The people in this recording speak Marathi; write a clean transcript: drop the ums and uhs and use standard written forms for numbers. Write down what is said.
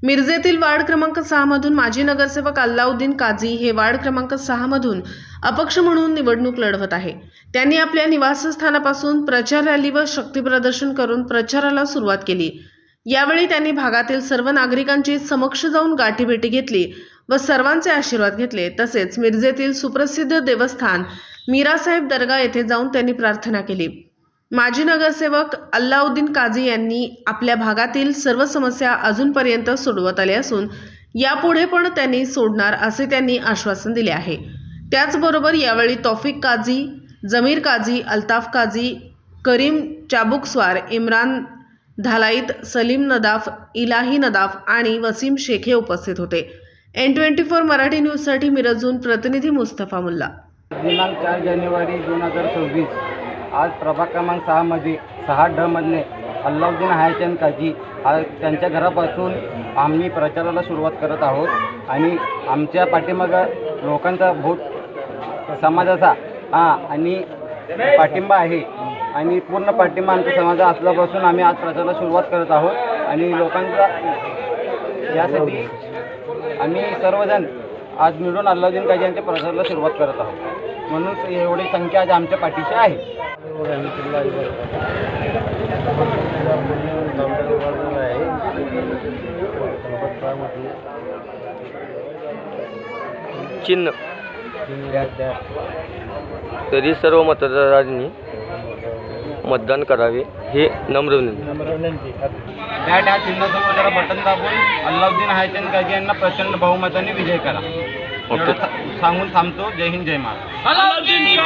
मिरजेतील वार्ड क्रमांक 6 मधून माजी नगरसेवक अल्लाउद्दीन काझी हे वार्ड क्रमांक 6 मधून अपक्ष म्हणून निवडणूक लढवत आहे। त्यांनी आपल्या निवासस्थानापासून प्रचार रॅली व शक्तीप्रदर्शन करून प्रचाराला सुरुवात केली। यावेळी त्यांनी भागातील सर्व नागरिकांची समक्ष जाऊन गाठीभेटी घेतली व सर्वांचे आशीर्वाद घेतले। तसेच मिरजेतील सुप्रसिद्ध देवस्थान मीरासाहेब दर्गा येथे जाऊन त्यांनी प्रार्थना केली। माजी नगरसेवक अल्लाउद्दीन काझी यांनी आपल्या भागातील सर्व समस्या अजूनपर्यंत सोडवत आल्या असून यापुढे पण त्यांनी सोडणार असे त्यांनी आश्वासन दिले आहे। त्याचबरोबर यावेळी तौफिक काझी, जमीर काझी, अल्ताफ काझी, करीम चाबुकस्वार, इम्रान धालाईत, सलीम नदाफ, इलाही नदाफ आणि वसीम शेख हे उपस्थित होते। N24 मराठी न्यूजसाठी मिरजहून प्रतिनिधी मुस्तफा मुल्ला। दिनांक 4 जानेवारी 2024 आज प्रभाग क्रमांक 6 मध्ये 6D मधले अल्लाउद्दीन हायचंद काझी त्यांच्या घरापासून आम्ही प्रचाराला सुरुवात करत आहोत आणि आमच्या पाठीमागं लोकांचा बहुत समाजाचा आणि पाठिंबा आहे आणि पूर्ण पाठिंबा आमच्या समाजा असल्यापासून आम्ही आज प्रचाराला सुरुवात करत आहोत आणि लोकांचा यासाठी आम्ही सर्वजण आज मिळून अल्लाउद्दीन काझी यांच्या प्रचाराला सुरुवात करत आहोत। म्हणून एवढी संख्या आज आमच्या पाठीशी आहे। चिन्ह तरी सर्व मतदारांनी मतदान करावे हे नम्र विनंती। त्या चिन्हासमोर जरा बटन दाबून अल्लाउद्दीन हायचंद काझी यांना प्रचंड बहुमताने विजय करा। सांगून थांबतो। जय हिंद, जय महाराष्ट्र।